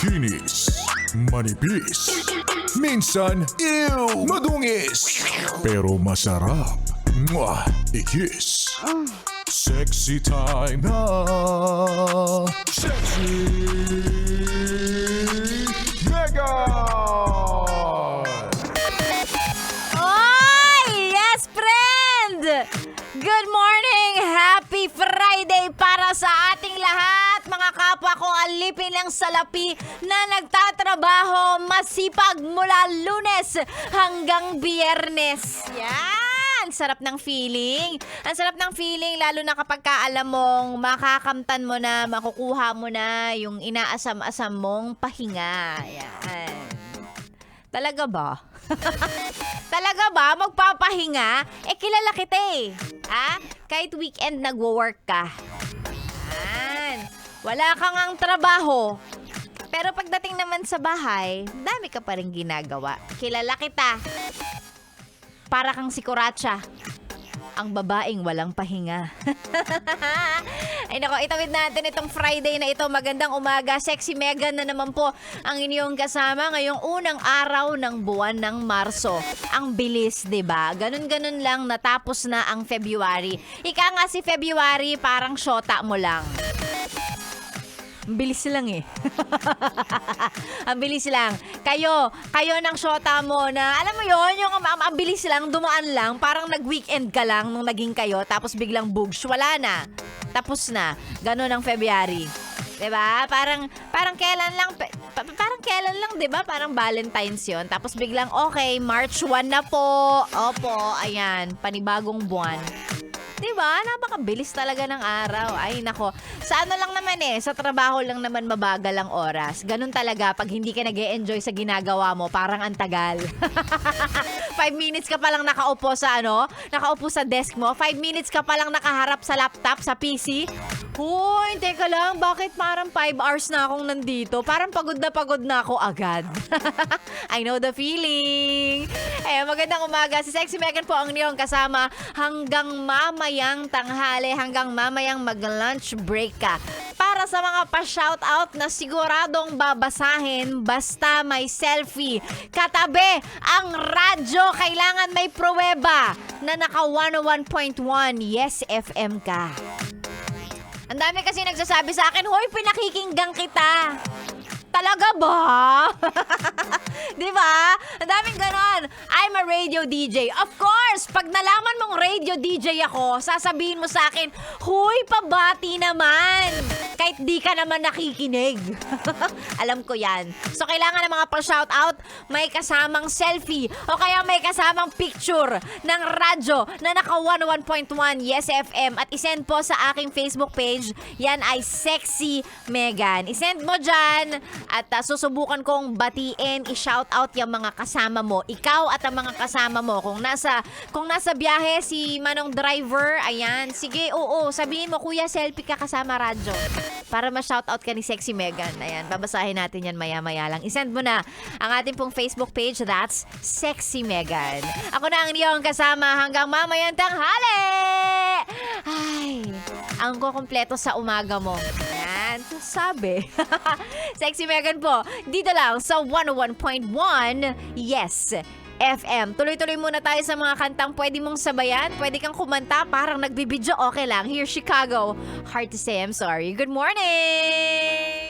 Kinis, manipis, minsan, madungis, pero masarap. Mwah! I-kiss. Sexy time na. Sexy Megan! Oy! Yes, friend! Good morning! Happy Friday para sa ating lahat, mga kapwa kong alipin ng salapi na nagtatrabaho masipag mula Lunes hanggang Biyernes. Yan! Sarap ng feeling. Ang sarap ng feeling lalo na kapag alam mong makakamtan mo na, makukuha mo na yung inaasam-asam mong pahinga. Yan. Talaga ba? Talaga ba? Magpapahinga? Kilala kita eh. Ha? Kahit weekend nagwo-work ka. Yan. Wala kang ang trabaho. Pero pagdating naman sa bahay, dami ka pa rin ginagawa. Kilala kita. Para kang si Kuratsa. Ang babaeng walang pahinga. Ay nako, itawid natin itong Friday na ito. Magandang umaga. Sexy Megan na naman po ang inyong kasama ngayong unang araw ng buwan ng Marso. Ang bilis, 'di ba? Ganun-ganun lang natapos na ang February. Ika nga si February parang syota mo lang. Ang bilis lang eh. Ang bilis lang. Kayo ng syota mo na, alam mo yon yung ang bilis lang, dumaan lang, parang nag-weekend ka lang nung naging kayo, tapos biglang bugs, wala na. Tapos na. Ganun ang February. 'Di ba? Parang kailan lang, parang kailan lang, 'di ba? Parang Valentine's 'yon. Tapos biglang, okay, March 1 na po. Opo, ayan, panibagong buwan. Diba? Napakabilis talaga ng araw. Ay, nako. Sa ano lang naman sa trabaho lang naman mabagal ang oras. Ganun talaga, pag hindi ka nag-e-enjoy sa ginagawa mo, parang ang tagal. 5 minutes ka palang nakaupo sa desk mo. 5 minutes ka palang nakaharap sa laptop, sa PC. Hoy, teka lang, bakit parang 5 hours na akong nandito? Parang pagod na ako agad. I know the feeling. Magandang umaga. Si Sexy Megan po ang niyong kasama hanggang mamayang tanghali, hanggang mamayang mag-lunch break ka. Para sa mga pa-shoutout na siguradong babasahin basta may selfie. Katabi ang radyo, kailangan may pruweba na naka 101.1 Yes FM ka. Ang dami kasi nagsasabi sa akin, hoy, pinakikinggan kita. Talaga ba? Di ba? Ang daming ganon. I'm a radio DJ. Of course, pag nalaman mong radio DJ ako, sasabihin mo sa akin, huy, pabati naman. Kahit di ka naman nakikinig. Alam ko yan. So, kailangan ng mga pa-shoutout, may kasamang selfie o kaya may kasamang picture ng radyo na naka 101.1 Yes FM at isend po sa aking Facebook page. Yan ay Sexy Megan. Isend mo dyan. At susubukan kong batiin, i-shoutout yung mga kasama mo. Ikaw at ang mga kasama mo. Kung nasa biyahe si Manong driver, ayan, sige, oo, sabihin mo, kuya, selfie ka kasama radyo. Para ma-shoutout ka ni Sexy Megan. Ayan, babasahin natin yan maya-maya lang. Isend mo na ang ating pong Facebook page, that's Sexy Megan. Ako na ang iyong kasama hanggang mamayang tanghali! Ay, ang kukumpleto sa umaga mo. Ayan, sabi. Sexy Megan po, dito lang sa 101.1 Yes FM. Tuloy-tuloy muna tayo sa mga kantang pwede mong sabayan. Pwede kang kumanta, parang nagbibidyo, okay lang. Here, Chicago. Hard to say I'm sorry. Good morning!